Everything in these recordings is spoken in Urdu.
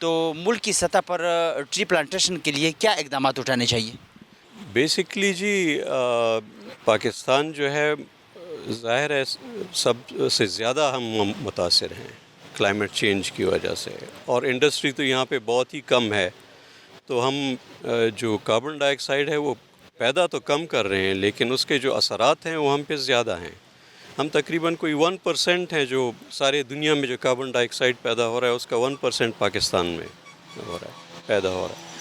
تو ملک کی سطح پر ٹری پلانٹیشن کے لیے کیا اقدامات اٹھانے چاہیے؟ بیسکلی جی پاکستان جو ہے ظاہر ہے سب سے زیادہ ہم متاثر ہیں کلائمیٹ چینج کی وجہ سے، اور انڈسٹری تو یہاں پہ بہت ہی کم ہے، تو ہم جو کاربن ڈائی آکسائڈ ہے وہ پیدا تو کم کر رہے ہیں، لیکن اس کے جو اثرات ہیں وہ ہم پہ زیادہ ہیں۔ ہم تقریباً کوئی 1% ہے جو سارے دنیا میں جو کاربن ڈائی آکسائڈ پیدا ہو رہا ہے، اس کا 1% پاکستان میں ہو رہا ہے، پیدا ہو رہا ہے۔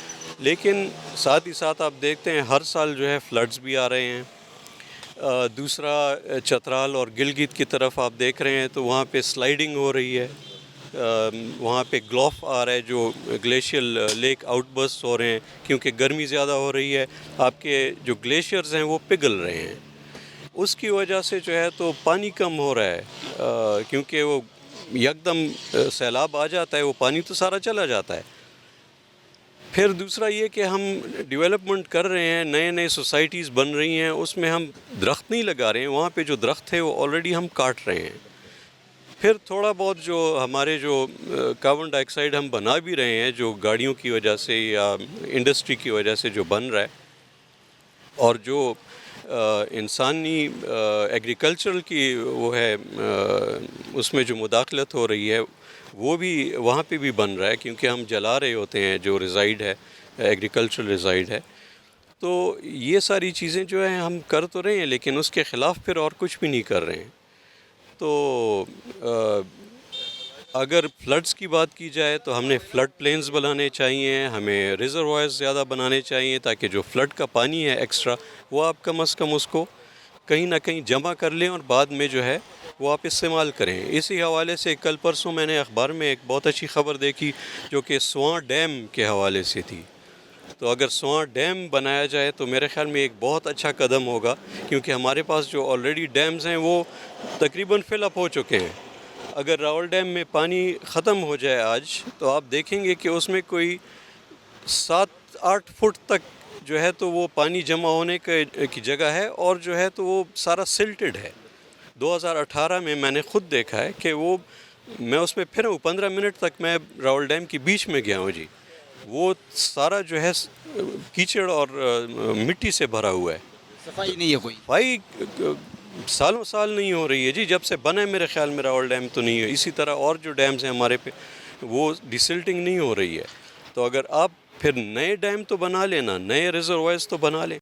لیکن ساتھ ہی ساتھ آپ دیکھتے ہیں ہر سال جو ہے فلڈز بھی آ رہے ہیں۔ دوسرا چترال اور گلگت کی طرف آپ دیکھ رہے ہیں تو وہاں پہ سلائیڈنگ ہو رہی ہے، وہاں پہ گلوف آ رہا ہے، جو گلیشیل لیک آؤٹ برسٹ ہو رہے ہیں کیونکہ گرمی زیادہ ہو رہی ہے، آپ کے جو گلیشیئرز ہیں وہ پگھل رہے ہیں، اس کی وجہ سے جو ہے تو پانی کم ہو رہا ہے، کیونکہ وہ یکدم سیلاب آ جاتا ہے، وہ پانی تو سارا چلا جاتا ہے۔ پھر دوسرا یہ کہ ہم ڈیولپمنٹ کر رہے ہیں، نئے نئے سوسائٹیز بن رہی ہیں، اس میں ہم درخت نہیں لگا رہے ہیں، وہاں پہ جو درخت ہے وہ آلریڈی ہم کاٹ رہے ہیں۔ پھر تھوڑا بہت جو ہمارے جو کاربن ڈائی آکسائڈ ہم بنا بھی رہے ہیں، جو گاڑیوں کی وجہ سے یا انڈسٹری کی وجہ سے جو بن رہا ہے، اور جو انسانی ایگریکلچرل کی وہ ہے اس میں جو مداخلت ہو رہی ہے وہ بھی وہاں پہ بھی بن رہا ہے، کیونکہ ہم جلا رہے ہوتے ہیں جو ریزائڈ ہے، ایگریکلچرل ریزائڈ ہے۔ تو یہ ساری چیزیں جو ہیں ہم کر تو رہے ہیں، لیکن اس کے خلاف پھر اور کچھ بھی نہیں کر رہے ہیں۔ تو اگر فلڈز کی بات کی جائے تو ہم نے فلڈ پلینز بنانے چاہیے، ہمیں ریزروائرز زیادہ بنانے چاہیے تاکہ جو فلڈ کا پانی ہے ایکسٹرا وہ آپ کم از کم اس کو کہیں نہ کہیں جمع کر لیں اور بعد میں جو ہے وہ آپ استعمال کریں۔ اسی حوالے سے کل پرسوں میں نے اخبار میں ایک بہت اچھی خبر دیکھی جو کہ سواں ڈیم کے حوالے سے تھی۔ تو اگر سواں ڈیم بنایا جائے تو میرے خیال میں ایک بہت اچھا قدم ہوگا، کیونکہ ہمارے پاس جو آلریڈی ڈیمز ہیں وہ تقریباً فل اپ ہو چکے ہیں۔ اگر راول ڈیم میں پانی ختم ہو جائے آج تو آپ دیکھیں گے کہ اس میں کوئی 7-8 فٹ تک جو ہے تو وہ پانی جمع ہونے کی جگہ ہے، اور جو ہے تو وہ سارا سلٹڈ ہے۔ 2018 میں میں نے خود دیکھا ہے کہ وہ میں اس میں پھر 15 منٹ تک میں راول ڈیم کی بیچ میں گیا ہوں جی، وہ سارا جو ہے کیچڑ اور مٹی سے بھرا ہوا ہے، صفائی نہیں ہے کوئی؟ صفائی سالوں سال نہیں ہو رہی ہے جی، جب سے بنا ہے میرے خیال میں راول ڈیم تو نہیں ہے۔ اسی طرح اور جو ڈیمز ہیں ہمارے پہ وہ ڈیسلٹنگ نہیں ہو رہی ہے۔ تو اگر آپ پھر نئے ڈیم تو بنا لینا، نئے ریزروائرز تو بنا لیں۔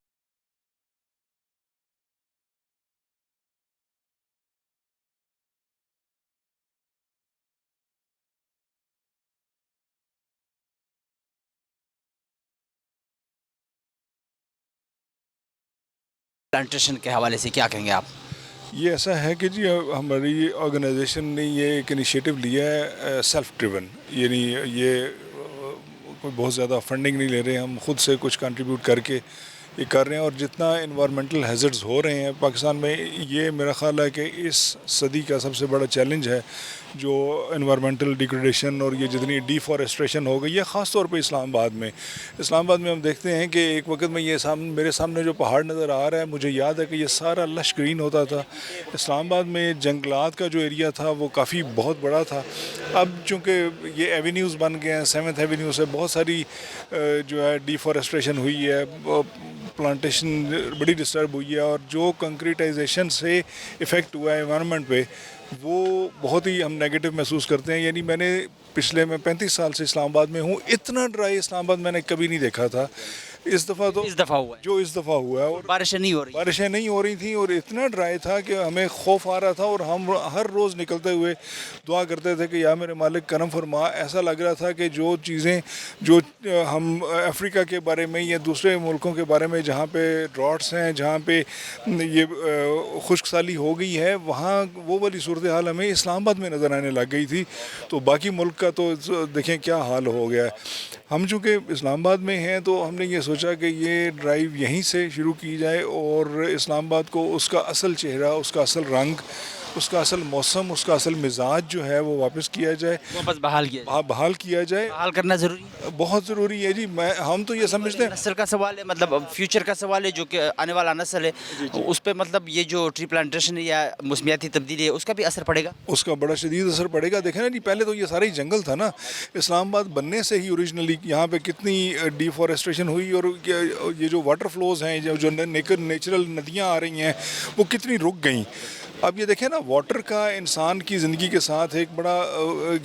پلانٹیشن کے حوالے سے کیا کہیں گے آپ؟ یہ ایسا ہے کہ جی ہماری آرگنائزیشن نے یہ ایک انیشیٹو لیا ہے سیلف ڈریون، یعنی یہ کوئی بہت زیادہ فنڈنگ نہیں لے رہے، ہم خود سے کچھ کنٹریبیوٹ کر کے یہ کر رہے ہیں، اور جتنا انوائرمنٹل ہیزرڈز ہو رہے ہیں پاکستان میں، یہ میرا خیال ہے کہ اس صدی کا سب سے بڑا چیلنج ہے جو انوائرمنٹل ڈیگریڈیشن اور یہ جتنی ڈیفارسٹریشن ہو گئی ہے، خاص طور پہ اسلام آباد میں ہم دیکھتے ہیں کہ ایک وقت میں یہ میرے سامنے جو پہاڑ نظر آ رہا ہے، مجھے یاد ہے کہ یہ سارا لش گرین ہوتا تھا۔ اسلام آباد میں جنگلات کا جو ایریا تھا وہ کافی بہت بڑا تھا۔ اب چونکہ یہ ایونیوز بن گئے ہیں، 7th ایونیو سے بہت ساری جو ہے ڈیفارسٹریشن ہوئی ہے، پلانٹیشن بڑی ڈسٹرب ہوئی ہے، اور جو کنکریٹائزیشن سے افیکٹ ہوا ہے انوائرمنٹ پہ وہ بہت ہی ہم نیگیٹو محسوس کرتے ہیں۔ یعنی میں 35 سال سے اسلام آباد میں ہوں، اتنا ڈرائی اسلام آباد میں نے کبھی نہیں دیکھا تھا۔ اس دفعہ ہوا ہے اور بارشیں نہیں ہو رہی؟ بارشیں نہیں ہو رہی تھیں، اور اتنا ڈرائی تھا کہ ہمیں خوف آ رہا تھا، اور ہم ہر روز نکلتے ہوئے دعا کرتے تھے کہ یا میرے مالک کرم فرما۔ ایسا لگ رہا تھا کہ جو چیزیں جو ہم افریقہ کے بارے میں یا دوسرے ملکوں کے بارے میں جہاں پہ ڈراٹس ہیں، جہاں پہ یہ خشک سالی ہو گئی ہے، وہاں وہ والی صورتحال ہمیں اسلام آباد میں نظر آنے لگ گئی تھی۔ تو باقی ملک کا تو دیکھیں کیا حال ہو گیا ہے۔ ہم چونکہ اسلام آباد میں ہیں تو ہم نے یہ سوچا کہ یہ ڈرائیو یہیں سے شروع کی جائے، اور اسلام آباد کو اس کا اصل چہرہ، اس کا اصل رنگ اس کا اصل موسم، اس کا اصل مزاج جو ہے وہ واپس کیا جائے، واپس بحال کیا بحال کیا جائے، بحال کرنا ضروری ہے. بہت ضروری ہے جی. ہم تو یہ سمجھتے ہیں نسل کا سوال ہے، مطلب فیوچر کا سوال ہے، جو کہ آنے والا نسل ہے اس پہ مطلب یہ جو ٹری پلانٹیشن یا موسمیاتی تبدیلی ہے اس کا بھی اثر پڑے گا. اس کا بڑا شدید اثر پڑے گا. دیکھیں نا جی، پہلے تو یہ سارے جنگل تھا نا. اسلام آباد بننے سے ہی اوریجنلی یہاں پہ کتنی ڈیفارسٹریشن ہوئی، اور یہ جو واٹر فلوز ہیں، جو نیچرل ندیاں آ رہی ہیں، وہ کتنی رک گئیں. اب یہ دیکھیں نا، واٹر کا انسان کی زندگی کے ساتھ ایک بڑا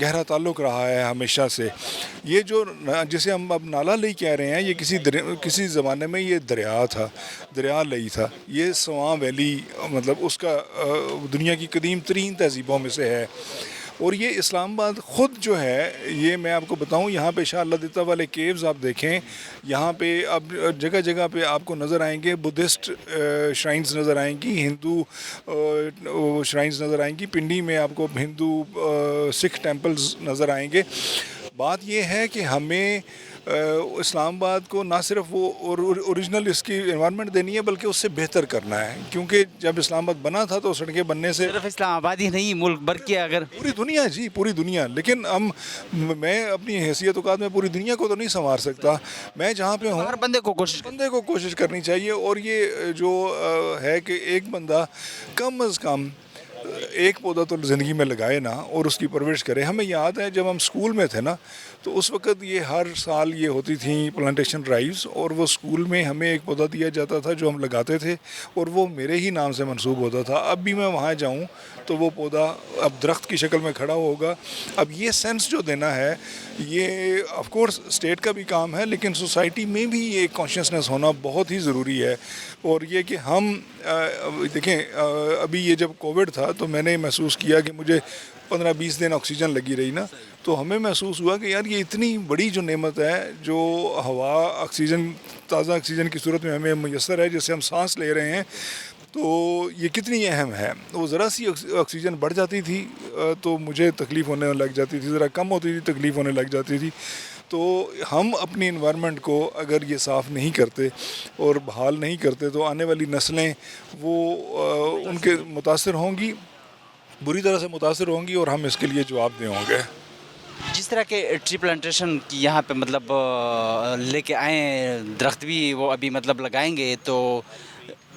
گہرا تعلق رہا ہے ہمیشہ سے. یہ جو جسے ہم اب نالا لئی کہہ رہے ہیں، یہ کسی زمانے میں یہ دریا تھا، دریا لئی تھا. یہ سواں ویلی مطلب اس کا دنیا کی قدیم ترین تہذیبوں میں سے ہے. اور یہ اسلام آباد خود جو ہے، یہ میں آپ کو بتاؤں، یہاں پہ شاہ اللہ دیتا والے کیوز آپ دیکھیں، یہاں پہ اب جگہ جگہ پہ آپ کو نظر آئیں گے بدھسٹ شرائنز نظر آئیں گی، ہندو شرائنز نظر آئیں گی. پنڈی میں آپ کو ہندو سکھ ٹیمپلز نظر آئیں گے. بات یہ ہے کہ ہمیں اسلام آباد کو نہ صرف وہ اوریجنل اس کی انوائرمنٹ دینی ہے، بلکہ اس سے بہتر کرنا ہے. کیونکہ جب اسلام آباد بنا تھا تو سڑکیں بننے سے صرف اسلام آباد ہی نہیں، ملک بھر کے اگر پوری دنیا، جی پوری دنیا. لیکن میں اپنی حیثیت اوقات میں پوری دنیا کو تو نہیں سنوار سکتا. میں جہاں پہ ہوں، ہر بندے کو کوشش کرنی چاہیے. اور یہ جو ہے کہ ایک بندہ کم از کم ایک پودا تو زندگی میں لگائے نا، اور اس کی پرورش کرے. ہمیں یاد ہے جب ہم اسکول میں تھے نا، تو اس وقت یہ ہر سال یہ ہوتی تھیں پلانٹیشن ڈرائیوز، اور وہ اسکول میں ہمیں ایک پودا دیا جاتا تھا جو ہم لگاتے تھے، اور وہ میرے ہی نام سے منسوب ہوتا تھا. اب بھی میں وہاں جاؤں تو وہ پودا اب درخت کی شکل میں کھڑا ہوگا. اب یہ سینس جو دینا ہے، یہ آف کورس اسٹیٹ کا بھی کام ہے، لیکن سوسائٹی میں بھی یہ کانشیسنس ہونا بہت ہی ضروری ہے. اور یہ کہ ہم دیکھیں، ابھی یہ جب کووڈ تھا تو میں نے محسوس کیا کہ مجھے 15-20 دن آکسیجن لگی رہی نا، تو ہمیں محسوس ہوا کہ یار یہ اتنی بڑی جو نعمت ہے، جو ہوا آکسیجن، تازہ آکسیجن کی صورت میں ہمیں میسر ہے، جس سے ہم سانس لے رہے ہیں، تو یہ کتنی اہم ہے. وہ ذرا سی آکسیجن بڑھ جاتی تھی تو مجھے تکلیف ہونے لگ جاتی تھی، ذرا کم ہوتی تھی تکلیف ہونے لگ جاتی تھی. تو ہم اپنی انوائرمنٹ کو اگر یہ صاف نہیں کرتے اور بحال نہیں کرتے تو آنے والی نسلیں وہ ان کے متاثر ہوں گی، بری طرح سے متاثر ہوں گی، اور ہم اس کے لیے جواب دہ ہوں گے. جس طرح کے ٹری پلانٹیشن کی یہاں پہ مطلب لے کے آئیں، درخت بھی وہ ابھی مطلب لگائیں گے، تو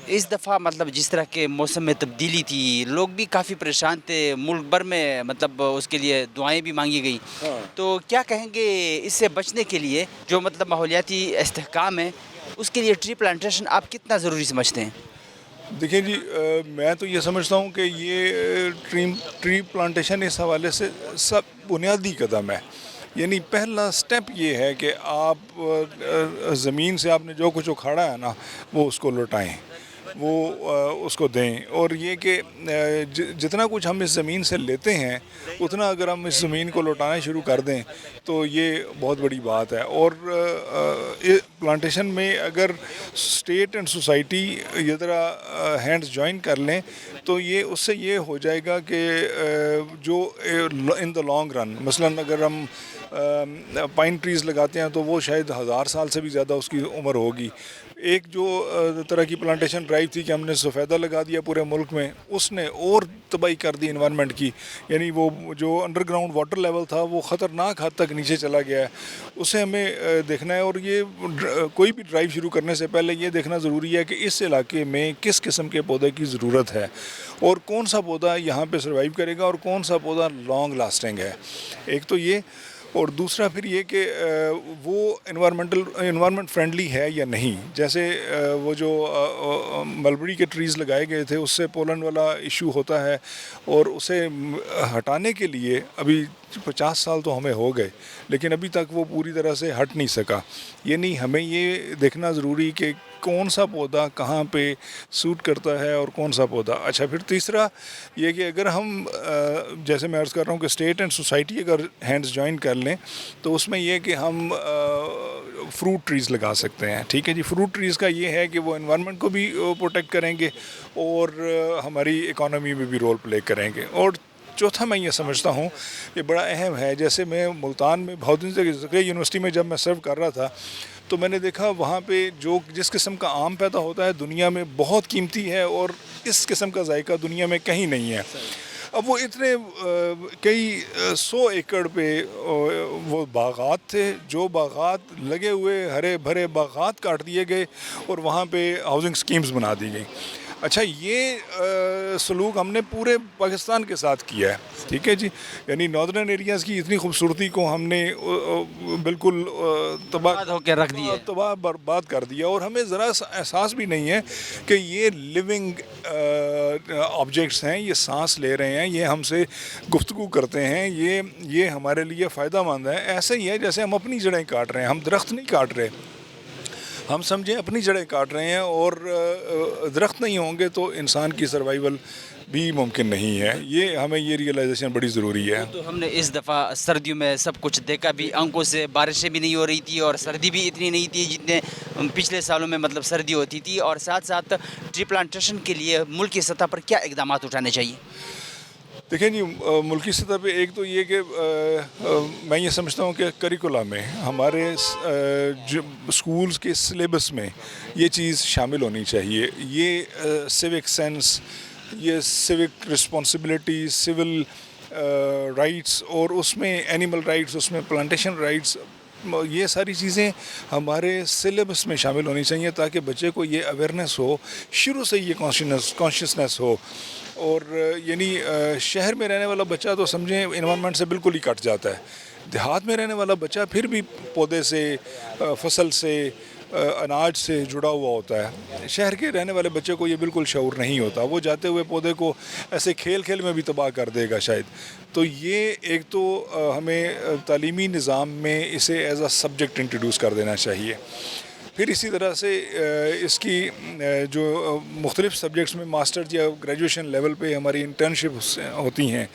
اس دفعہ مطلب جس طرح کے موسم میں تبدیلی تھی، لوگ بھی کافی پریشان تھے، ملک بھر میں مطلب اس کے لیے دعائیں بھی مانگی گئیں. تو کیا کہیں گے اس سے بچنے کے لیے، جو مطلب ماحولیاتی استحکام ہے، اس کے لیے ٹری پلانٹیشن آپ کتنا ضروری سمجھتے ہیں؟ دیکھیں جی، میں تو یہ سمجھتا ہوں کہ یہ ٹری پلانٹیشن اس حوالے سے سب بنیادی قدم ہے. یعنی پہلا سٹیپ یہ ہے کہ آپ زمین سے آپ نے جو کچھ اکھاڑا ہے نا، وہ اس کو لوٹائیں، وہ اس کو دیں. اور یہ کہ جتنا کچھ ہم اس زمین سے لیتے ہیں، اتنا اگر ہم اس زمین کو لوٹانا شروع کر دیں تو یہ بہت بڑی بات ہے. اور پلانٹیشن میں اگر اسٹیٹ اینڈ سوسائٹی یہ طرح ہینڈز جوائن کر لیں تو یہ اس سے یہ ہو جائے گا کہ جو ان دا لانگ رن، مثلاً اگر ہم پائن ٹریز لگاتے ہیں تو وہ شاید 1000 سال سے بھی زیادہ اس کی عمر ہوگی. ایک جو طرح کی پلانٹیشن ڈرائیو تھی کہ ہم نے سفیدہ لگا دیا پورے ملک میں، اس نے اور تباہی کر دی انوائرمنٹ کی. یعنی وہ جو انڈر گراؤنڈ واٹر لیول تھا وہ خطرناک حد تک نیچے چلا گیا ہے. اسے ہمیں دیکھنا ہے. اور یہ کوئی بھی ڈرائیو شروع کرنے سے پہلے یہ دیکھنا ضروری ہے کہ اس علاقے میں کس قسم کے پودے کی ضرورت ہے، اور کون سا پودا یہاں پہ سروائیو کرے گا، اور کون سا پودا لانگ لاسٹنگ ہے. ایک تو یہ، اور دوسرا پھر یہ کہ وہ انوائرمنٹ فرینڈلی ہے یا نہیں. جیسے وہ جو ملبری کے ٹریز لگائے گئے تھے، اس سے پولن والا ایشو ہوتا ہے، اور اسے ہٹانے کے لیے ابھی 50 سال تو ہمیں ہو گئے، لیکن ابھی تک وہ پوری طرح سے ہٹ نہیں سکا. یعنی ہمیں یہ دیکھنا ضروری کہ کون سا پودا کہاں پہ سوٹ کرتا ہے اور کون سا پودا. اچھا، پھر تیسرا یہ کہ اگر ہم جیسے میں عرض کر رہا ہوں کہ اسٹیٹ اینڈ سوسائٹی اگر ہینڈز جوائن کر لیں تو اس میں یہ کہ ہم فروٹ ٹریز لگا سکتے ہیں. ٹھیک ہے جی. فروٹ ٹریز کا یہ ہے کہ وہ انوائرمنٹ کو بھی پروٹیکٹ کریں گے اور ہماری اکانومی میں بھی رول پلے کریں گے. اور چوتھا میں یہ سمجھتا ہوں یہ بڑا اہم ہے. جیسے میں ملتان میں بہت دن سے یونیورسٹی میں جب میں سرو کر رہا تھا تو میں نے دیکھا وہاں پہ جو جس قسم کا آم پیدا ہوتا ہے دنیا میں بہت قیمتی ہے، اور اس قسم کا ذائقہ دنیا میں کہیں نہیں ہے۔ اب وہ اتنے کئی 100 ایکڑ پہ وہ باغات تھے، جو باغات لگے ہوئے ہرے بھرے باغات کاٹ دیے گئے اور وہاں پہ ہاؤسنگ سکیمز بنا دی گئی۔ اچھا، یہ سلوک ہم نے پورے پاکستان کے ساتھ کیا ہے، ٹھیک ہے جی، یعنی ناردرن ایریاز کی اتنی خوبصورتی کو ہم نے بالکل برباد ہو کے رکھ دیے۔ تباہ برباد کر دیا، اور ہمیں ذرا سا احساس بھی نہیں ہے کہ یہ لیونگ آبجیکٹس ہیں، یہ سانس لے رہے ہیں، یہ ہم سے گفتگو کرتے ہیں، یہ ہمارے لیے فائدہ مند ہے۔ ایسے ہی ہے جیسے ہم اپنی جڑیں کاٹ رہے ہیں، ہم درخت نہیں کاٹ رہے، ہم سمجھیں اپنی جڑیں کاٹ رہے ہیں، اور درخت نہیں ہوں گے تو انسان کی سروائیول بھی ممکن نہیں ہے۔ یہ ہمیں یہ ریئلائزیشن بڑی ضروری ہے۔ تو ہم نے اس دفعہ سردیوں میں سب کچھ دیکھا بھی، آنکھوں سے بارشیں بھی نہیں ہو رہی تھی اور سردی بھی اتنی نہیں تھی جتنے پچھلے سالوں میں مطلب سردی ہوتی تھی، اور ساتھ ساتھ ٹری پلانٹیشن کے لیے ملک کی سطح پر کیا اقدامات اٹھانے چاہیے؟ دیکھیں جی، ملکی سطح پہ ایک تو یہ کہ میں یہ سمجھتا ہوں کہ کریکولا میں ہمارے اسکولز کے سلیبس میں یہ چیز شامل ہونی چاہیے۔ یہ سیوک سینس، یہ سیوک رسپانسبلٹی، سول رائٹس، اور اس میں اینیمل رائٹس، اس میں پلانٹیشن رائٹس، یہ ساری چیزیں ہمارے سلیبس میں شامل ہونی چاہیے تاکہ بچے کو یہ اویئرنیس ہو، شروع سے یہ کانشیسنیس ہو۔ اور یعنی شہر میں رہنے والا بچہ تو سمجھیں انوائرمنٹ سے بالکل ہی کٹ جاتا ہے، دیہات میں رہنے والا بچہ پھر بھی پودے سے، فصل سے، اناج سے جڑا ہوا ہوتا ہے۔ شہر کے رہنے والے بچے کو یہ بالکل شعور نہیں ہوتا، وہ جاتے ہوئے پودے کو ایسے کھیل کھیل میں بھی تباہ کر دے گا شاید۔ تو یہ ایک تو ہمیں تعلیمی نظام میں اسے ایز اے سبجیکٹ انٹروڈیوس کر دینا چاہیے۔ پھر اسی طرح سے اس کی جو مختلف سبجیکٹس میں ماسٹر یا گریجویشن لیول پہ ہماری انٹرنشپس ہوتی ہیں،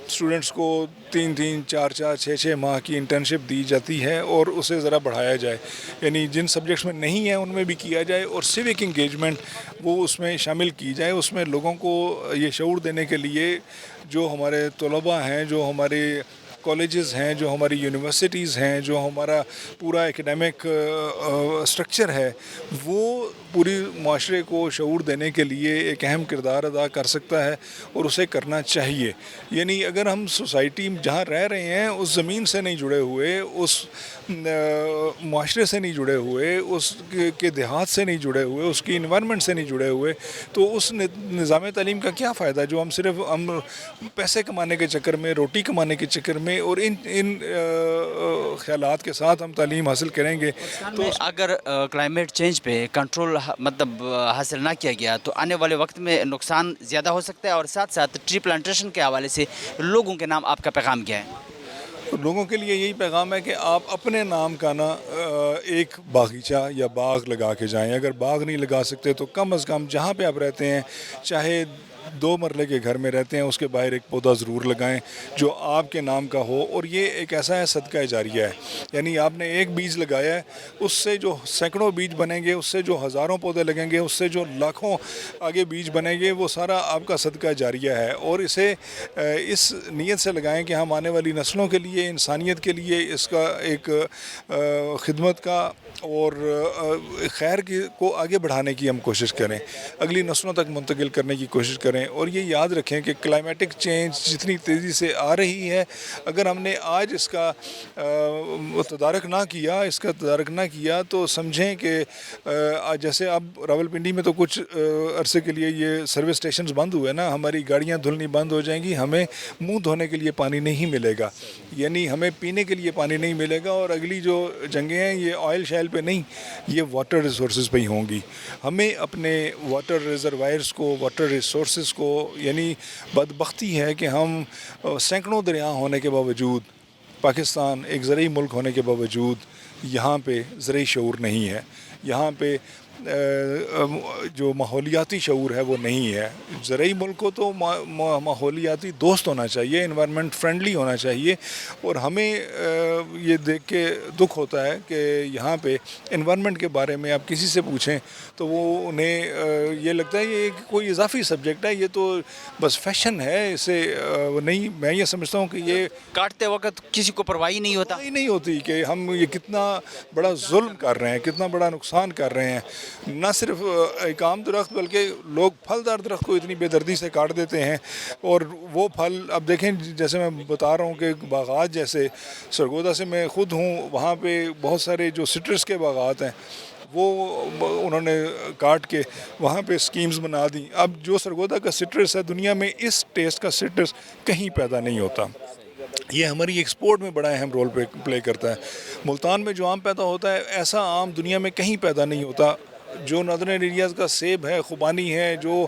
اسٹوڈنٹس کو 3 4 6 ماہ کی انٹرنشپ دی جاتی ہے، اور اسے ذرا بڑھایا جائے، یعنی جن سبجیکٹس میں نہیں ہیں ان میں بھی کیا جائے، اور سیوک انگیجمنٹ وہ اس میں شامل کی جائے۔ اس میں لوگوں کو یہ شعور دینے کے لیے جو ہمارے طلباء ہیں، جو ہمارے کالجز ہیں، جو ہماری یونیورسٹیز ہیں، جو ہمارا پورا ایکڈیمک اسٹرکچر ہے، وہ پوری معاشرے کو شعور دینے کے لیے ایک اہم کردار ادا کر سکتا ہے، اور اسے کرنا چاہیے۔ یعنی اگر ہم سوسائٹی جہاں رہ رہے ہیں اس زمین سے نہیں جڑے ہوئے، اس معاشرے سے نہیں جڑے ہوئے، اس کے دیہات سے نہیں جڑے ہوئے، اس کی انوائرمنٹ سے نہیں جڑے ہوئے، تو اس نظام تعلیم کا کیا فائدہ جو ہم پیسے کمانے کے چکر میں، روٹی کمانے کے چکر میں اور ان خیالات کے ساتھ ہم تعلیم حاصل کریں گے۔ تو اگر کلائمیٹ چینج پہ کنٹرول مطلب حاصل نہ کیا گیا تو آنے والے وقت میں نقصان زیادہ ہو سکتا ہے، اور ساتھ ساتھ ٹری پلانٹیشن کے حوالے سے لوگوں کے نام آپ کا پیغام کیا ہے؟ لوگوں کے لیے یہی پیغام ہے کہ آپ اپنے نام کا نا ایک باغیچہ یا باغ لگا کے جائیں۔ اگر باغ نہیں لگا سکتے تو کم از کم جہاں پہ آپ رہتے ہیں، چاہے 2 مرلے کے گھر میں رہتے ہیں، اس کے باہر ایک پودا ضرور لگائیں جو آپ کے نام کا ہو۔ اور یہ ایک ایسا ہے صدقہ جاریہ ہے، یعنی آپ نے ایک بیج لگایا ہے، اس سے جو سینکڑوں بیج بنیں گے، اس سے جو ہزاروں پودے لگیں گے، اس سے جو لاکھوں آگے بیج بنیں گے، وہ سارا آپ کا صدقہ جاریہ ہے۔ اور اسے اس نیت سے لگائیں کہ ہم آنے والی نسلوں کے لیے، انسانیت کے لیے اس کا ایک خدمت کا اور خیر کو آگے بڑھانے کی ہم کوشش کریں، اگلی نسلوں تک منتقل کرنے کی کوشش کریں۔ اور یہ یاد رکھیں کہ کلائمیٹک چینج جتنی تیزی سے آ رہی ہے، اگر ہم نے آج اس کا تدارک نہ کیا تو سمجھیں کہ جیسے اب راولپنڈی میں تو کچھ عرصے کے لیے یہ سروس اسٹیشنز بند ہوئے نا، ہماری گاڑیاں دھلنی بند ہو جائیں گی، ہمیں منہ دھونے کے لیے پانی نہیں ملے گا، یعنی ہمیں پینے کے لیے پانی نہیں ملے گا۔ اور اگلی جو جنگیں ہیں یہ آئل شیل پہ نہیں، یہ واٹر ریسورسز پہ ہی ہوں گی۔ ہمیں اپنے واٹر ریزروائرز کو، واٹر ریسورسز کو، یعنی بدبختی ہے کہ ہم سینکڑوں دریا ہونے کے باوجود، پاکستان ایک زرعی ملک ہونے کے باوجود، یہاں پہ زرعی شعور نہیں ہے، یہاں پہ جو ماحولیاتی شعور ہے وہ نہیں ہے. زرعی ملک کو تو ماحولیاتی دوست ہونا چاہیے, انوائرمنٹ فرینڈلی ہونا چاہیے, اور ہمیں یہ دیکھ کے دکھ ہوتا ہے کہ یہاں پہ انوائرمنٹ کے بارے میں آپ کسی سے پوچھیں تو وہ انہیں یہ لگتا ہے یہ کوئی اضافی سبجیکٹ ہے, یہ تو بس فیشن ہے, اسے نہیں. میں یہ سمجھتا ہوں کہ یہ کاٹتے وقت کسی کو پرواہ ہی نہیں ہوتا. ہی نہیں ہوتی کہ ہم یہ کتنا بڑا ظلم کر رہے ہیں, کتنا بڑا نقصان کر رہے ہیں. نہ صرف ایک عام درخت بلکہ لوگ پھلدار درخت کو اتنی بے دردی سے کاٹ دیتے ہیں, اور وہ پھل اب دیکھیں جیسے میں بتا رہا ہوں کہ باغات جیسے سرگودا سے میں خود ہوں, وہاں پہ بہت سارے جو سٹرس کے باغات ہیں وہ انہوں نے کاٹ کے وہاں پہ اسکیمز بنا دیں. اب جو سرگودا کا سٹرس ہے دنیا میں اس ٹیسٹ کا سٹرس کہیں پیدا نہیں ہوتا. یہ ہماری ایکسپورٹ میں بڑا اہم رول پلے کرتا ہے. ملتان میں جو آم پیدا ہوتا ہے ایسا آم دنیا میں کہیں پیدا نہیں ہوتا. جو نادرن ایریاز کا سیب ہے, خوبانی ہے, جو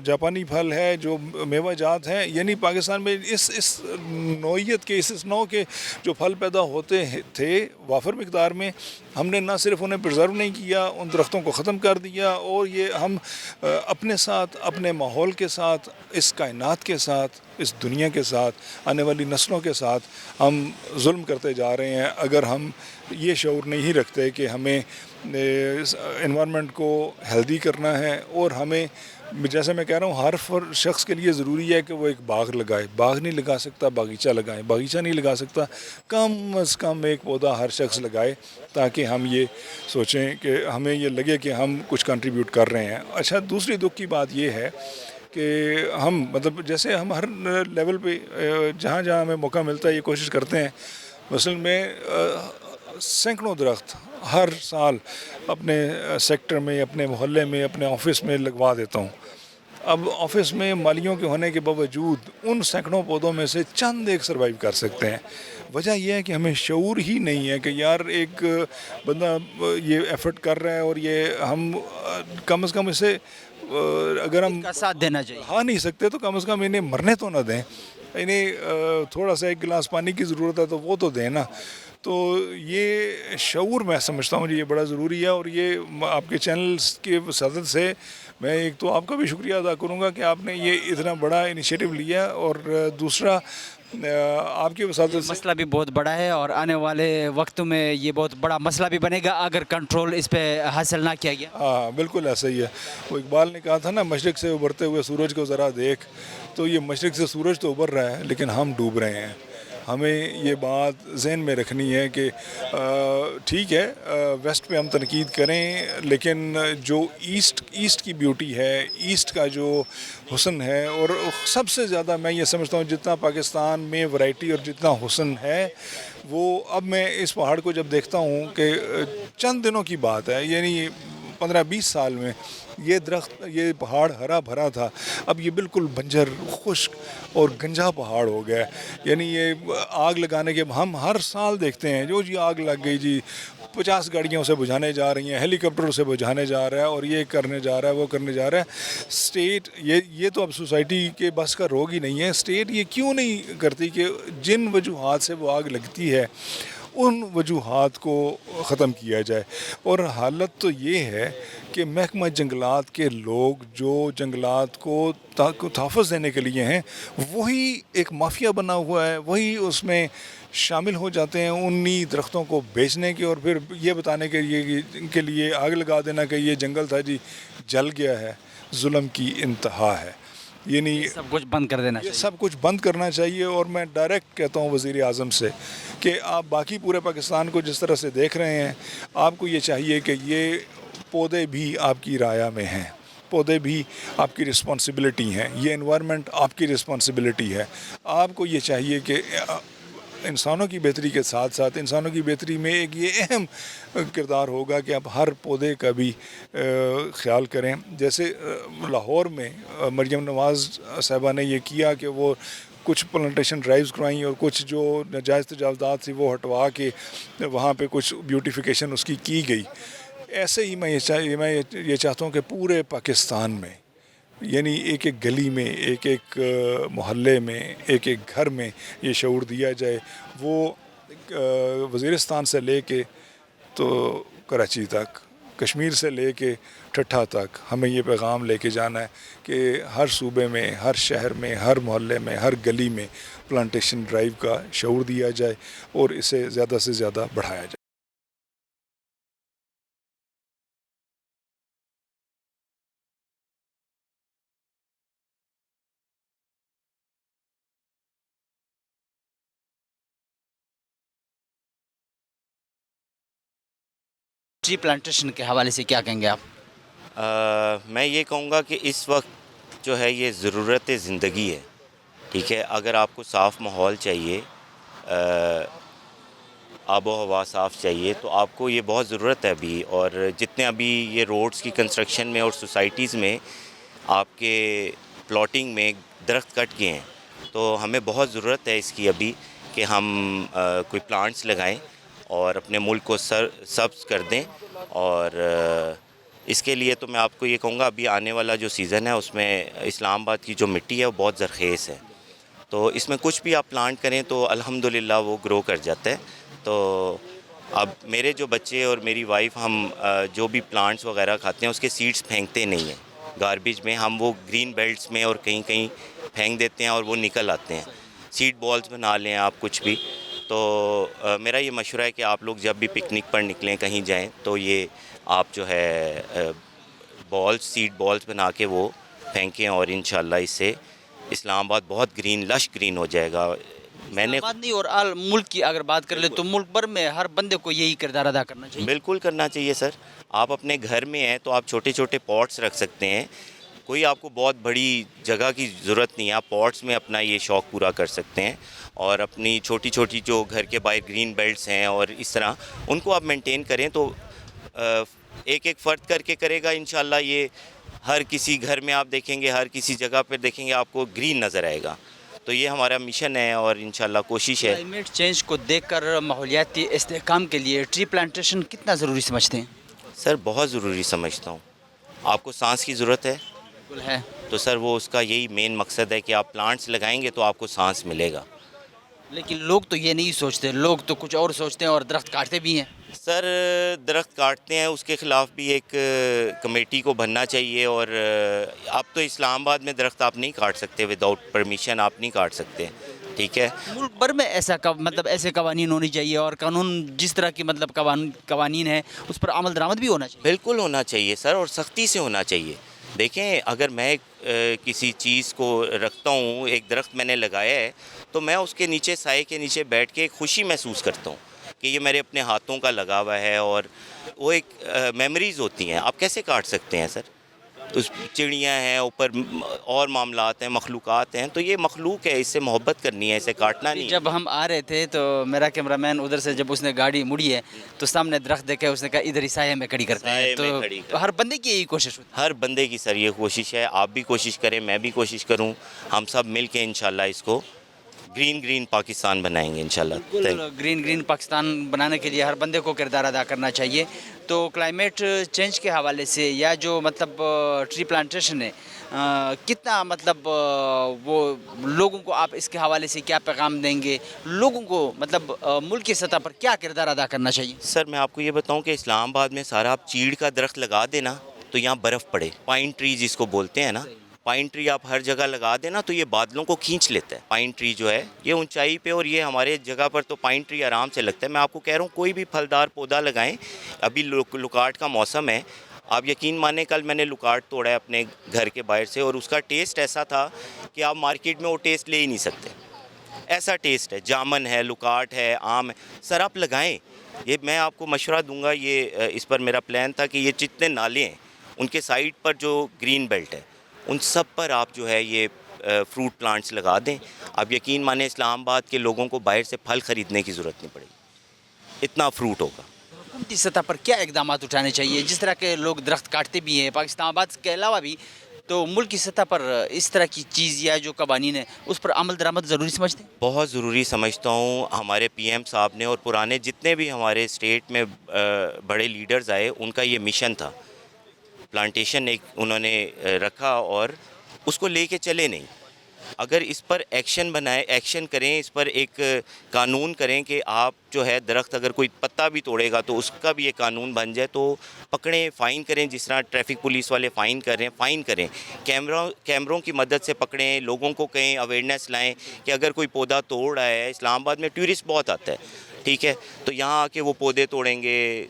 جاپانی پھل ہے, جو میوہ جات ہیں, یعنی پاکستان میں اس نوعیت کے اس نوع کے جو پھل پیدا ہوتے تھے وافر مقدار میں, ہم نے نہ صرف انہیں پرزرو نہیں کیا, ان درختوں کو ختم کر دیا, اور یہ ہم اپنے ساتھ, اپنے ماحول کے ساتھ, اس کائنات کے ساتھ, اس دنیا کے ساتھ, آنے والی نسلوں کے ساتھ ہم ظلم کرتے جا رہے ہیں اگر ہم یہ شعور نہیں رکھتے کہ ہمیں انوائرمنٹ کو ہیلدی کرنا ہے. اور ہمیں جیسے میں کہہ رہا ہوں ہر شخص کے لیے ضروری ہے کہ وہ ایک باغ لگائے. باغ نہیں لگا سکتا باغیچہ لگائیں, باغیچہ نہیں لگا سکتا کم از کم ایک پودا ہر شخص لگائے, تاکہ ہم یہ سوچیں کہ ہمیں یہ لگے کہ ہم کچھ کنٹریبیوٹ کر رہے ہیں. اچھا, دوسری دکھ کی بات یہ ہے کہ ہم مطلب جیسے ہم ہر لیول پہ جہاں جہاں ہمیں موقع ملتا ہے یہ کوشش کرتے ہیں. مثلاً میں سینکڑوں درخت ہر سال اپنے سیکٹر میں, اپنے محلے میں, اپنے آفس میں لگوا دیتا ہوں. اب آفس میں مالیوں کے ہونے کے باوجود ان سینکڑوں پودوں میں سے چند ایک سروائیو کر سکتے ہیں. وجہ یہ ہے کہ ہمیں شعور ہی نہیں ہے کہ یار ایک بندہ یہ ایفرٹ کر رہا ہے, اور یہ ہم کم از کم اسے اگر ہم کا ساتھ دینا چاہیے. کھا نہیں سکتے تو کم از کم انہیں مرنے تو نہ دیں, انہیں تھوڑا سا ایک گلاس پانی کی ضرورت ہے تو وہ تو دیں نا. تو یہ شعور میں سمجھتا ہوں یہ بڑا ضروری ہے. اور یہ آپ کے چینلز کے وسادت سے میں ایک تو آپ کا بھی شکریہ ادا کروں گا کہ آپ نے یہ اتنا بڑا انیشیٹو لیا, اور دوسرا آپ کی وسادت سے مسئلہ بھی بہت بڑا ہے, اور آنے والے وقتوں میں یہ بہت بڑا مسئلہ بھی بنے گا اگر کنٹرول اس پہ حاصل نہ کیا گیا. ہاں بالکل ایسا ہی ہے. وہ اقبال نے کہا تھا نا, مشرق سے ابھرتے ہوئے سورج کو ذرا دیکھ. تو یہ مشرق سے سورج تو ابھر رہا ہے لیکن ہم ڈوب رہے ہیں. ہمیں یہ بات ذہن میں رکھنی ہے کہ ٹھیک ہے ویسٹ پہ ہم تنقید کریں, لیکن جو ایسٹ کی بیوٹی ہے, ایسٹ کا جو حسن ہے, اور سب سے زیادہ میں یہ سمجھتا ہوں جتنا پاکستان میں ورائٹی اور جتنا حسن ہے وہ اب میں اس پہاڑ کو جب دیکھتا ہوں کہ چند دنوں کی بات ہے, یعنی 15-20 سال میں یہ درخت, یہ پہاڑ ہرا بھرا تھا, اب یہ بالکل بنجر, خشک اور گنجا پہاڑ ہو گیا. یعنی یہ آگ لگانے کے ہم ہر سال دیکھتے ہیں جو جی آگ لگ گئی جی 50 گاڑیوں سے بجھانے جا رہی ہیں, ہیلی کاپٹر سے بجھانے جا رہا ہے, اور یہ کرنے جا رہا ہے, وہ کرنے جا رہا ہے. اسٹیٹ یہ تو اب سوسائٹی کے بس کا روگ ہی نہیں ہے. اسٹیٹ یہ کیوں نہیں کرتی کہ جن وجوہات سے وہ آگ لگتی ہے ان وجوہات کو ختم کیا جائے. اور حالت تو یہ ہے کہ محکمہ جنگلات کے لوگ جو جنگلات کو تحفظ دینے کے لیے ہیں وہی ایک مافیا بنا ہوا ہے, وہی اس میں شامل ہو جاتے ہیں انہی درختوں کو بیچنے کے, اور پھر یہ بتانے کے لیے آگ لگا دینا کہ یہ جنگل تھا جی جل گیا ہے. ظلم کی انتہا ہے. یعنی سب کچھ بند کر دینا یہ چاہیے. سب کچھ بند کرنا چاہیے. اور میں ڈائریکٹ کہتا ہوں وزیر اعظم سے کہ آپ باقی پورے پاکستان کو جس طرح سے دیکھ رہے ہیں, آپ کو یہ چاہیے کہ یہ پودے بھی آپ کی رعایا میں ہیں, پودے بھی آپ کی رسپانسبلٹی ہیں, یہ انوائرمنٹ آپ کی رسپانسبلٹی ہے. آپ کو یہ چاہیے کہ انسانوں کی بہتری کے ساتھ ساتھ انسانوں کی بہتری میں ایک یہ اہم کردار ہوگا کہ آپ ہر پودے کا بھی خیال کریں. جیسے لاہور میں مریم نواز صاحبہ نے یہ کیا کہ وہ کچھ پلانٹیشن ڈرائیوز کروائیں, اور کچھ جو ناجائز تجاوزات تھی وہ ہٹوا کے وہاں پہ کچھ بیوٹیفیکیشن اس کی گئی. ایسے ہی میں یہ چاہتا ہوں کہ پورے پاکستان میں, یعنی ایک ایک گلی میں, ایک ایک محلے میں, ایک ایک گھر میں یہ شعور دیا جائے. وہ وزیرستان سے لے کے تو کراچی تک کشمیر سے لے کے ٹھٹھا تک ہمیں یہ پیغام لے کے جانا ہے کہ ہر صوبے میں، ہر شہر میں، ہر محلے میں، ہر گلی میں پلانٹیشن ڈرائیو کا شعور دیا جائے اور اسے زیادہ سے زیادہ بڑھایا جائے۔ ٹری پلانٹیشن کے حوالے سے کیا کہیں گے آپ؟ میں یہ کہوں گا کہ اس وقت جو ہے یہ ضرورت زندگی ہے، ٹھیک ہے۔ اگر آپ کو صاف ماحول چاہیے، آب و ہوا صاف چاہیے، تو آپ کو یہ بہت ضرورت ہے ابھی۔ اور جتنے ابھی یہ روڈز کی کنسٹرکشن میں اور سوسائٹیز میں آپ کے پلاٹنگ میں درخت کٹ گئے ہیں، تو ہمیں بہت ضرورت ہے اس کی ابھی کہ ہم کوئی پلانٹس لگائیں اور اپنے ملک کو سبز کر دیں۔ اور اس کے لیے تو میں آپ کو یہ کہوں گا ابھی آنے والا جو سیزن ہے اس میں اسلام آباد کی جو مٹی ہے وہ بہت زرخیز ہے، تو اس میں کچھ بھی آپ پلانٹ کریں تو الحمدللہ وہ گرو کر جاتا ہے۔ تو اب میرے جو بچے اور میری وائف ہم جو بھی پلانٹس وغیرہ کھاتے ہیں اس کے سیڈز پھینکتے نہیں ہیں گاربیج میں، ہم وہ گرین بیلٹس میں اور کہیں کہیں پھینک دیتے ہیں اور وہ نکل آتے ہیں۔ سیڈ بالز بنا لیں آپ کچھ بھی۔ تو میرا یہ مشورہ ہے کہ آپ لوگ جب بھی پکنک پر نکلیں، کہیں جائیں، تو یہ آپ جو ہے سیڈ بالز بنا کے وہ پھینکیں، اور انشاءاللہ اس سے اسلام آباد بہت گرین، لش گرین ہو جائے گا۔ میں نے بات نہیں، اور ملک کی اگر بات کر لیں تو ملک بھر میں ہر بندے کو یہی کردار ادا کرنا چاہیے۔ بالکل کرنا چاہیے سر۔ آپ اپنے گھر میں ہیں تو آپ چھوٹے چھوٹے پاٹس رکھ سکتے ہیں، کوئی آپ کو بہت بڑی جگہ کی ضرورت نہیں ہے، آپ پاٹس میں اپنا یہ شوق پورا کر سکتے ہیں، اور اپنی چھوٹی چھوٹی جو گھر کے باہر گرین بیلٹس ہیں اور اس طرح ان کو آپ مینٹین کریں، تو ایک ایک فرد کر کے کرے گا انشاءاللہ یہ ہر کسی گھر میں آپ دیکھیں گے، ہر کسی جگہ پہ دیکھیں گے آپ کو گرین نظر آئے گا۔ تو یہ ہمارا مشن ہے اور انشاءاللہ کوشش ہے۔ کلائمیٹ چینج کو دیکھ کر ماحولیاتی استحکام کے لیے ٹری پلانٹیشن کتنا ضروری سمجھتے ہیں؟ سر بہت ضروری سمجھتا ہوں۔ آپ کو سانس کی ضرورت ہے بالکل ہے۔ تو سر وہ اس کا یہی مین مقصد ہے کہ آپ پلانٹس لگائیں گے تو آپ کو سانس ملے گا۔ لیکن لوگ تو یہ نہیں سوچتے، لوگ تو کچھ اور سوچتے ہیں اور درخت کاٹتے بھی ہیں۔ سر درخت کاٹتے ہیں، اس کے خلاف بھی ایک کمیٹی کو بننا چاہیے، اور اب تو اسلام آباد میں درخت آپ نہیں کاٹ سکتے، وداؤٹ پرمیشن آپ نہیں کاٹ سکتے، ٹھیک ہے۔ ملک بھر میں ایسے قوانین ہونی چاہیے، اور قانون جس طرح کی قوانین ہیں اس پر عمل درآمد بھی ہونا چاہیے۔ بالکل ہونا چاہیے سر، اور سختی سے ہونا چاہیے۔ دیکھیں اگر میں کسی چیز کو رکھتا ہوں، ایک درخت میں نے لگایا ہے، تو میں اس کے نیچے، سائے کے نیچے بیٹھ کے ایک خوشی محسوس کرتا ہوں کہ یہ میرے اپنے ہاتھوں کا لگا ہوا ہے، اور وہ ایک میموریز ہوتی ہیں۔ آپ کیسے کاٹ سکتے ہیں سر؟ اس چڑیاں ہیں اوپر، اور معاملات ہیں، مخلوقات ہیں، تو یہ مخلوق ہے، اس سے محبت کرنی ہے، اسے کاٹنا نہیں ہے۔ جب ہم آ رہے تھے تو میرا کیمرہ مین ادھر سے جب اس نے گاڑی مڑی ہے تو سامنے درخت دیکھا، اس نے کہا ادھر ہی سائے میں کھڑی کرتے ہیں۔ سائے میں کھڑی کرتے تو ہر بندے کی یہی کوشش ہوتی ہے۔ ہر بندے کی سر یہ کوشش ہے، آپ بھی کوشش کریں، میں بھی کوشش کروں، ہم سب مل کے انشاءاللہ اس کو گرین پاکستان بنائیں گے انشاءاللہ۔ گرین پاکستان بنانے کے لیے ہر بندے کو کردار ادا کرنا چاہیے۔ تو کلائمیٹ چینج کے حوالے سے یا جو ٹری پلانٹیشن ہے، کتنا وہ لوگوں کو آپ اس کے حوالے سے کیا پیغام دیں گے؟ لوگوں کو ملک کی سطح پر کیا کردار ادا کرنا چاہیے؟ سر میں آپ کو یہ بتاؤں کہ اسلام آباد میں سارا آپ چیڑ کا درخت لگا دینا تو یہاں برف پڑے، پائن ٹری جس کو بولتے ہیں نا، پائن ٹری آپ ہر جگہ لگا دینا تو یہ بادلوں کو کھینچ لیتا ہے۔ پائن ٹری جو ہے یہ اونچائی پہ، اور یہ ہمارے جگہ پر تو پائن ٹری آرام سے لگتا ہے۔ میں آپ کو کہہ رہا ہوں کوئی بھی پھلدار پودا لگائیں، ابھی لکاٹ کا موسم ہے، آپ یقین مانیں کل میں نے لکاٹ توڑا ہے اپنے گھر کے باہر سے، اور اس کا ٹیسٹ ایسا تھا کہ آپ مارکیٹ میں وہ ٹیسٹ لے ہی نہیں سکتے، ایسا ٹیسٹ ہے۔ جامن ہے، لکاٹ ہے، آم ہے، سر آپ لگائیں۔ یہ میں آپ کو مشورہ دوں گا، یہ اس پر میرا پلان تھا کہ یہ جتنے نالے ہیں ان کے سائڈ پر جو گرین بیلٹ ہے ان سب پر آپ جو ہے یہ فروٹ پلانٹس لگا دیں۔ آپ یقین مانیں اسلام آباد کے لوگوں کو باہر سے پھل خریدنے کی ضرورت نہیں پڑے گی، اتنا فروٹ ہوگا۔ حکومتی سطح پر کیا اقدامات اٹھانے چاہیے؟ جس طرح کے لوگ درخت کاٹتے بھی ہیں پاکستان آباد کے علاوہ بھی، تو ملک کی سطح پر اس طرح کی چیز یا جو قوانین ہیں اس پر عمل درآمد ضروری سمجھتے ہیں؟ بہت ضروری سمجھتا ہوں۔ ہمارے پی ایم صاحب نے اور پرانے جتنے بھی ہمارے اسٹیٹ میں بڑے لیڈرز آئے، ان کا یہ مشن تھا، پلانٹیشن ایک انہوں نے رکھا اور اس کو لے کے چلے نہیں۔ اگر اس پر ایکشن کریں، اس پر ایک قانون کریں کہ آپ جو ہے درخت اگر کوئی پتا بھی توڑے گا تو اس کا بھی ایک قانون بن جائے، تو پکڑیں، فائن کریں، جس طرح ٹریفک پولیس والے فائن کر رہے ہیں، فائن کریں، کیمروں کی مدد سے پکڑیں، لوگوں کو کہیں، اویئرنیس لائیں کہ اگر کوئی پودا توڑ رہا ہے، اسلام آباد میں ٹورسٹ بہت آتا ہے، ٹھیک ہے، تو یہاں آ کے وہ پودے توڑیں گے،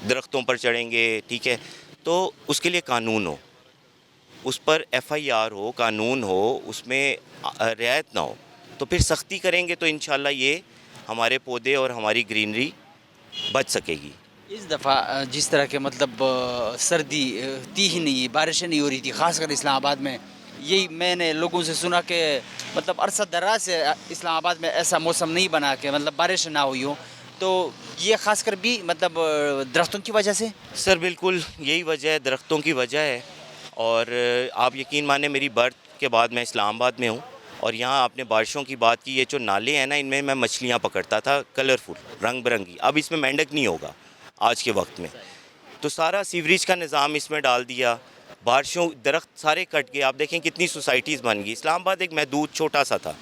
درختوں پر چڑھیں گے، ٹھیک ہے، تو اس کے لیے قانون ہو، اس پر FIR ہو، قانون ہو، اس میں رعایت نہ ہو، تو پھر سختی کریں گے تو انشاءاللہ یہ ہمارے پودے اور ہماری گرینری بچ سکے گی۔ اس دفعہ جس طرح کے مطلب سردی تھی ہی نہیں، بارشیں نہیں ہو رہی تھی، خاص کر اسلام آباد میں، یہی میں نے لوگوں سے سنا کہ مطلب عرصہ دراز سے اسلام آباد میں ایسا موسم نہیں بنا کہ مطلب بارش نہ ہوئی ہو، تو یہ خاص کر بھی مطلب درختوں کی وجہ سے؟ سر بالکل یہی وجہ ہے، درختوں کی وجہ ہے، اور آپ یقین مانیں میری برتھ کے بعد میں اسلام آباد میں ہوں، اور یہاں آپ نے بارشوں کی بات کی، یہ جو نالے ہیں نا، ان میں مچھلیاں پکڑتا تھا کلرفل، رنگ برنگی، اب اس میں مینڈک نہیں ہوگا آج کے وقت میں، تو سارا سیوریج کا نظام اس میں ڈال دیا، بارشوں درخت سارے کٹ گئے، آپ دیکھیں کتنی سوسائٹیز بن گئی۔ اسلام آباد ایک محدود چھوٹا سا تھا،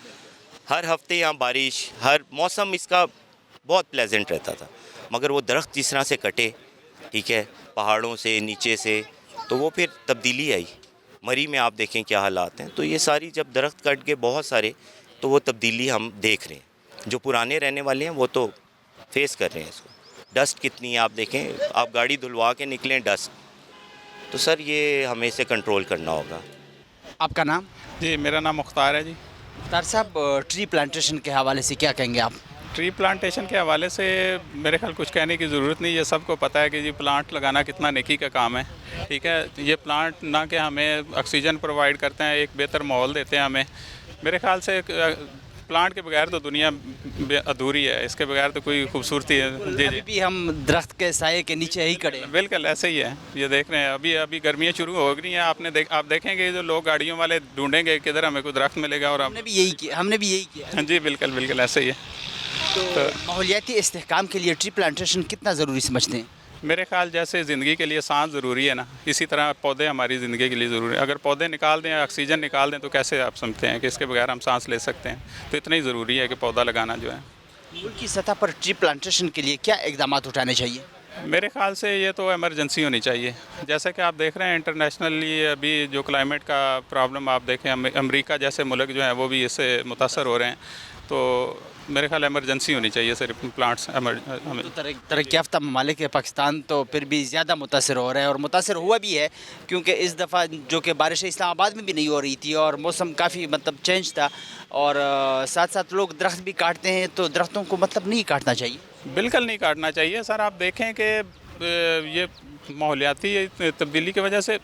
ہر ہفتے یہاں بارش، ہر موسم اس کا بہت پلیزنٹ رہتا تھا، مگر وہ درخت جس طرح سے کٹے، ٹھیک ہے، پہاڑوں سے، نیچے سے، تو وہ پھر تبدیلی آئی۔ مری میں آپ دیکھیں کیا حالات ہیں، تو یہ ساری جب درخت کٹ گئے بہت سارے، تو وہ تبدیلی ہم دیکھ رہے ہیں، جو پرانے رہنے والے ہیں وہ تو فیس کر رہے ہیں اس کو۔ ڈسٹ کتنی ہے آپ دیکھیں، آپ گاڑی دھلوا کے نکلیں ڈسٹ، تو سر یہ ہمیں اسے کنٹرول کرنا ہوگا۔ آپ کا نام؟ جی میرا نام مختار ہے جی۔ مختار صاحب، ٹری پلانٹیشن کے حوالے سے کیا کہیں گے آپ؟ ٹری پلانٹیشن کے حوالے سے میرے خیال کچھ کہنے کی ضرورت نہیں، یہ سب کو پتہ ہے کہ جی پلانٹ لگانا کتنا نیکی کا کام ہے، ٹھیک ہے، یہ پلانٹ نہ کہ ہمیں آکسیجن پرووائڈ کرتے ہیں، ایک بہتر ماحول دیتے ہیں ہمیں، میرے خیال سے پلانٹ کے بغیر تو دنیا ادھوری ہے، اس کے بغیر تو کوئی خوبصورتی ہے۔ جی ابھی بھی ہم درخت کے سائے کے نیچے ہی کھڑے ہیں۔ بالکل ایسے ہی ہے، یہ دیکھ رہے ہیں ابھی گرمیاں شروع ہو گئی ہیں، آپ دیکھیں گے جو لوگ گاڑیوں والے ڈھونڈیں گے کدھر ہمیں کوئی درخت ملے گا، اور ہم نے بھی یہی کیا جی بالکل ایسے ہی ہے۔ تو ماحولیاتی استحکام کے لیے ٹری پلانٹیشن کتنا ضروری سمجھتے ہیں؟ میرے خیال جیسے زندگی کے لیے سانس ضروری ہے نا، اسی طرح پودے ہماری زندگی کے لیے ضروری ہے، اگر پودے نکال دیں، آکسیجن نکال دیں، تو کیسے آپ سمجھتے ہیں کہ اس کے بغیر ہم سانس لے سکتے ہیں؟ تو اتنا ہی ضروری ہے کہ پودا لگانا جو ہے۔ ملک کی سطح پر ٹری پلانٹیشن کے لیے کیا اقدامات اٹھانے چاہیے؟ میرے خیال سے یہ تو ایمرجنسی ہونی چاہیے، جیسا کہ آپ دیکھ رہے ہیں انٹرنیشنلی ابھی جو کلائمیٹ کا پرابلم آپ دیکھیں، امریکہ جیسے ملک جو ہیں وہ بھی اس سے متاثر ہو رہے ہیں، تو میرے خیال ایمرجنسی ہونی چاہیے صرف پلانٹس ترقی یافتہ ممالک ہے، پاکستان تو پھر بھی زیادہ متاثر ہو رہا ہے، اور متاثر ہوا بھی ہے، کیونکہ اس دفعہ جو کہ بارشیں اسلام آباد میں بھی نہیں ہو رہی تھی، اور موسم کافی مطلب چینج تھا، اور ساتھ ساتھ لوگ درخت بھی کاٹتے ہیں، تو درختوں کو مطلب نہیں کاٹنا چاہیے۔ بالکل نہیں کاٹنا چاہیے سر، آپ دیکھیں کہ یہ ماحولیاتی تبدیلی کی وجہ سے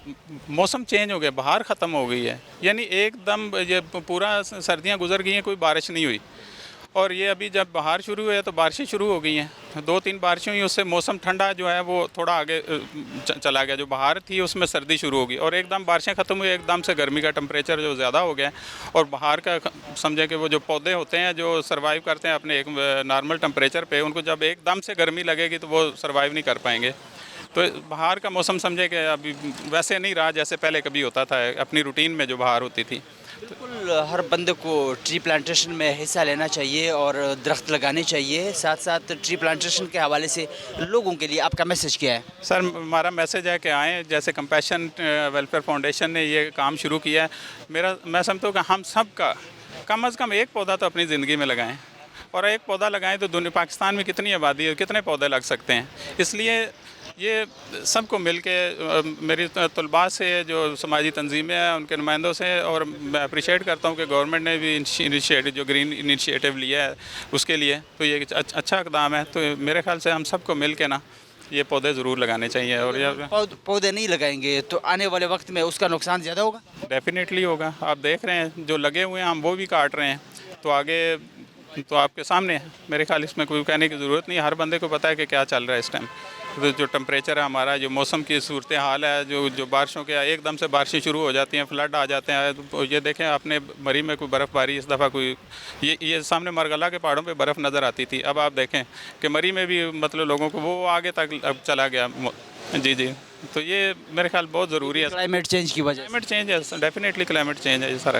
موسم چینج ہو گیا، بہار ختم ہو گئی ہے، یعنی ایک دم یہ پورا سردیاں گزر گئی ہیں، کوئی بارش نہیں ہوئی، اور یہ ابھی جب بہار شروع ہوئی ہے تو بارشیں شروع ہو گئی ہیں، 2-3 بارشیں ہوئی، اس سے موسم ٹھنڈا جو ہے وہ تھوڑا آگے چلا گیا، جو بہار تھی اس میں سردی شروع ہو گئی، اور ایک دم بارشیں ختم ہوئی، ایک دم سے گرمی کا ٹمپریچر جو زیادہ ہو گیا، اور بہار کا سمجھیں کہ وہ جو پودے ہوتے ہیں جو سروائیو کرتے ہیں اپنے ایک نارمل ٹمپریچر پہ، ان کو جب ایک دم سے گرمی لگے گی تو وہ سروائیو نہیں کر پائیں گے، تو بہار کا موسم سمجھے کہ ابھی ویسے نہیں رہا جیسے پہلے کبھی ہوتا تھا، اپنی روٹین میں جو بہار ہوتی تھی۔ بالکل ہر بندے کو ٹری پلانٹیشن میں حصہ لینا چاہیے اور درخت لگانے چاہیے، ساتھ ساتھ ٹری پلانٹیشن کے حوالے سے لوگوں کے لیے آپ کا میسج کیا ہے؟ سر ہمارا میسج ہے کہ آئیں، جیسے کمپیشن ویلفیئر فاؤنڈیشن نے یہ کام شروع کیا ہے، میں سمجھتا ہوں کہ ہم سب کا کم از کم ایک پودا تو اپنی زندگی میں لگائیں، اور ایک پودا لگائیں تو پاکستان میں کتنی آبادی ہے، کتنے پودے لگ سکتے ہیں، اس لیے یہ سب کو مل کے میری طلباء سے جو سماجی تنظیمیں ہیں ان کے نمائندوں سے، اور میں اپریشیٹ کرتا ہوں کہ گورنمنٹ نے بھی انیشیٹو جو گرین انیشیٹو لیا ہے اس کے لیے، تو یہ اچھا اقدام ہے، تو میرے خیال سے ہم سب کو مل کے نا یہ پودے ضرور لگانے چاہیے، اور پودے نہیں لگائیں گے تو آنے والے وقت میں اس کا نقصان زیادہ ہوگا؟ ڈیفینیٹلی ہوگا، آپ دیکھ رہے ہیں جو لگے ہوئے ہیں ہم وہ بھی کاٹ رہے ہیں، تو آگے تو آپ کے سامنے ہے، میرے خیال اس میں کوئی کہنے کی ضرورت نہیں، ہر بندے کو پتہ ہے کہ کیا چل رہا ہے اس ٹائم، جو ٹمپریچر ہے ہمارا، جو موسم کی صورتحال ہے، جو بارشوں کے ایک دم سے بارشیں شروع ہو جاتی ہیں، فلڈ آ جاتے ہیں، تو یہ دیکھیں آپ نے مری میں کوئی برف باری اس دفعہ کوئی یہ سامنے مرغلہ کے پہاڑوں پہ برف نظر آتی تھی، اب آپ دیکھیں کہ مری میں بھی مطلب لوگوں کو وہ آگے تک اب چلا گیا، جی، تو یہ میرے خیال بہت ضروری ہے۔ کلائمیٹ چینج کی وجہ سے؟ کلائمیٹ چینج ہے، ڈیفینیٹلی کلائمیٹ چینج ہے یہ سارا۔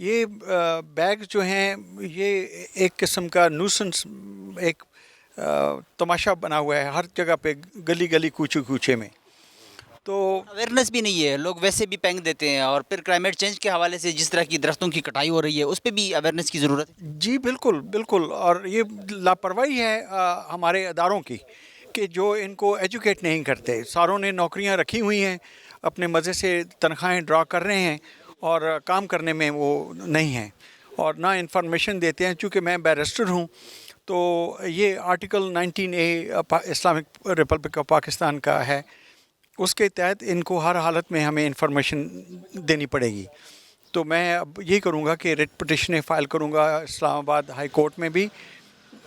یہ بیگ جو ہیں یہ ایک قسم کا نوسنس، ایک تماشا بنا ہوا ہے ہر جگہ پہ، گلی گلی کوچے کوچے میں. تو اویئرنیس بھی نہیں ہے، لوگ ویسے بھی پھینک دیتے ہیں، اور پھر کلائمیٹ چینج کے حوالے سے جس طرح کی درختوں کی کٹائی ہو رہی ہے اس پہ بھی اویئرنیس کی ضرورت ہے. جی بالکل بالکل، اور یہ لاپرواہی ہے ہمارے اداروں کی کہ جو ان کو ایجوکیٹ نہیں کرتے. ساروں نے نوکریاں رکھی ہوئی ہیں، اپنے مزے سے تنخواہیں ڈرا کر رہے ہیں اور کام کرنے میں وہ نہیں ہیں، اور نہ انفارمیشن دیتے ہیں. چونکہ میں بیرسٹر ہوں تو یہ article 19A Islamic republic of Pakistan کا ہے، اس کے تحت ان کو ہر حالت میں ہمیں انفارمیشن دینی پڑے گی. تو میں اب یہی کروں گا کہ ریٹ پٹیشنیں فائل کروں گا اسلام آباد ہائی کورٹ میں بھی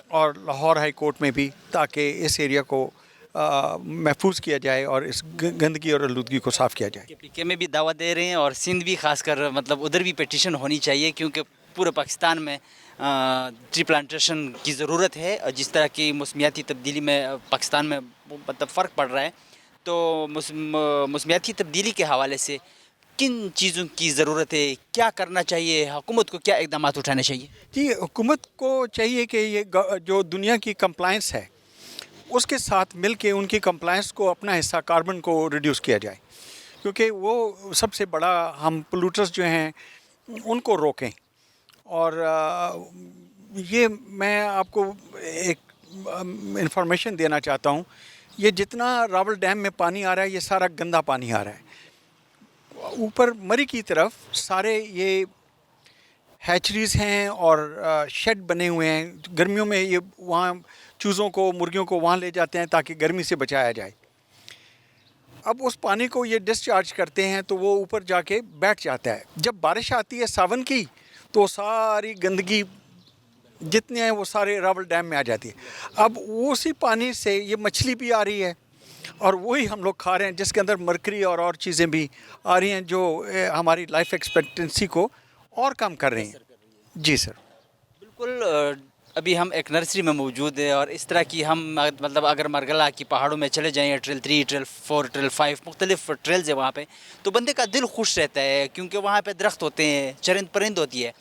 اور لاہور ہائی کورٹ میں بھی، تاکہ اس ایریا کو محفوظ کیا جائے اور اس گندگی اور آلودگی کو صاف کیا جائے. کے میں بھی دعوت دے رہے ہیں، اور سندھ بھی خاص کر مطلب ادھر بھی پیٹیشن ہونی چاہیے، کیونکہ پورے پاکستان میں ٹری پلانٹیشن کی ضرورت ہے. جس طرح کی موسمیاتی تبدیلی میں پاکستان میں مطلب فرق پڑ رہا ہے، تو موسمیاتی تبدیلی کے حوالے سے کن چیزوں کی ضرورت ہے، کیا کرنا چاہیے، حکومت کو کیا اقدامات اٹھانے چاہیے؟ جی حکومت کو چاہیے کہ یہ جو دنیا کی کمپلائنس ہے اس کے ساتھ مل کے ان کی کمپلائنس کو اپنا حصہ کاربن کو ریڈیوس کیا جائے، کیونکہ وہ سب سے بڑا ہم پولوٹرز جو ہیں ان کو روکیں. اور یہ میں آپ کو ایک انفارمیشن دینا چاہتا ہوں، یہ جتنا راول ڈیم میں پانی آ رہا ہے یہ سارا گندا پانی آ رہا ہے. اوپر مری کی طرف سارے یہ ہیچریز ہیں اور شیڈ بنے ہوئے ہیں، گرمیوں میں یہ وہاں چوزوں کو مرغیوں کو وہاں لے جاتے ہیں تاکہ گرمی سے بچایا جائے. اب اس پانی کو یہ ڈسچارج کرتے ہیں تو وہ اوپر جا کے بیٹھ جاتا ہے. جب بارش آتی ہے ساون کی تو ساری گندگی جتنے ہیں وہ سارے راول ڈیم میں آ جاتی ہے. اب اسی پانی سے یہ مچھلی بھی آ رہی ہے اور وہی ہم لوگ کھا رہے ہیں، جس کے اندر مرکری اور چیزیں بھی آ رہی ہیں جو ہماری لائف ایکسپیکٹنسی کو اور کم کر رہی ہیں. جی سر بالکل. ابھی ہم ایک نرسری میں موجود ہیں، اور اس طرح کی ہم مطلب اگر مرگلہ کی پہاڑوں میں چلے جائیں، ٹریل 3 ٹریل 4 ٹریل 5 مختلف ٹریلز ہیں وہاں پہ، تو بندے کا دل خوش رہتا ہے، کیونکہ وہاں پہ درخت ہوتے ہیں، چرند پرند ہوتی ہے.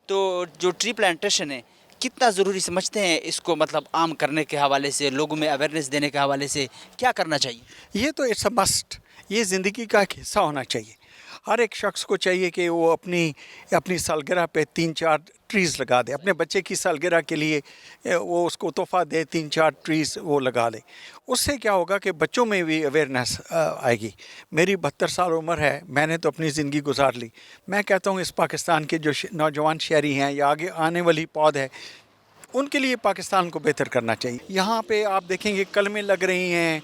تو جو ٹری پلانٹیشن ہے کتنا ضروری سمجھتے ہیں اس کو، مطلب عام کرنے کے حوالے سے، لوگوں میں اویئرنیس دینے کے حوالے سے کیا کرنا چاہیے؟ یہ تو اٹس اے مسٹ، یہ زندگی کا ایک حصہ ہونا چاہیے. ہر ایک شخص کو چاہیے کہ وہ اپنی سالگرہ پہ 3-4 ٹریز لگا دے. اپنے بچے کی سالگرہ کے لیے وہ اس کو تحفہ دے، 3-4 ٹریز وہ لگا دے. اس سے کیا ہوگا کہ بچوں میں بھی اویئرنیس آئے گی. میری 72 سال عمر ہے، میں نے تو اپنی زندگی گزار لی. میں کہتا ہوں اس پاکستان کے جو نوجوان شہری ہیں یا آگے آنے والی پود ہے، ان کے لیے پاکستان کو بہتر کرنا چاہیے. یہاں پہ آپ دیکھیں گے کلمیں لگ رہی ہیں،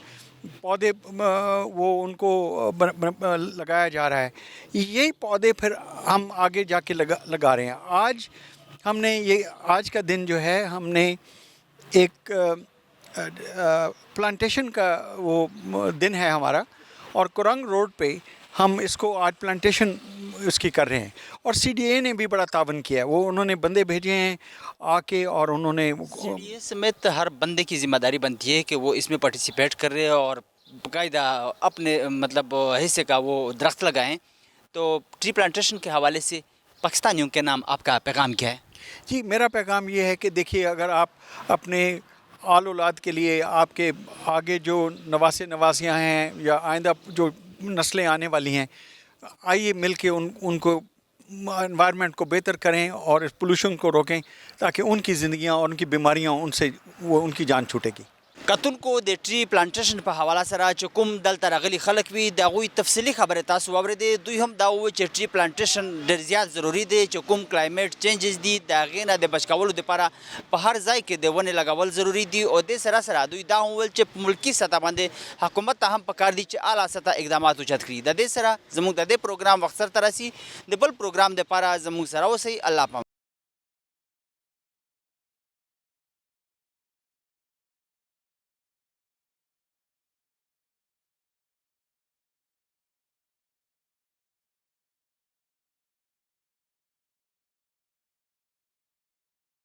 پودے وہ ان کو لگایا جا رہا ہے. یہی پودے پھر ہم آگے جا کے لگا رہے ہیں. آج ہم نے آج کا دن جو ہے ہم نے ایک پلانٹیشن کا وہ دن ہے ہمارا، اور کورنگ روڈ پہ ہم اس کو آج پلانٹیشن اس کی کر رہے ہیں. اور CDA نے بھی بڑا تعاون کیا ہے، وہ انہوں نے بندے بھیجے ہیں آ کے، اور انہوں نے CDA سمیت ہر بندے کی ذمہ داری بنتی ہے کہ وہ اس میں پارٹیسپیٹ کر رہے ہیں اور باقاعدہ اپنے مطلب حصے کا وہ درخت لگائیں. تو ٹری پلانٹیشن کے حوالے سے پاکستانیوں کے نام آپ کا پیغام کیا ہے؟ جی میرا پیغام یہ ہے کہ دیکھیے، اگر آپ اپنے آل اولاد کے لیے، آپ کے آگے جو نواسیاں ہیں یا آئندہ جو نسلیں آنے والی ہیں، آئیے مل کے ان کو انوائرمنٹ کو بہتر کریں اور اس پولوشن کو روکیں، تاکہ ان کی زندگیاں اور ان کی بیماریاں ان کی جان چھوٹے گی. کتن کو د ټری پلانټیشن په حواله سره چې کوم دلته راغلي خلک وي د هغوی تفصیلي خبرې تاسو واورېدې. دوی هم دا وویل چې ټری پلانټیشن ډېر زیات ضروري دی، چې کوم کلایمیټ چینجز دي د هغې نه د بچ کولو دپاره په هر ځای کې د ونې لګول ضروري دي. او دې سره سره دوی دا هم وویل چې په ملکي سطح باندې حکومت ته هم پکار دي چې اعلی سطح اقدامات اوچت کړي. د دې سره زموږ د دې پروګرام وخت سرته رسي. د بل پروګرام دپاره زموږ سره اوسئ. الله پامان.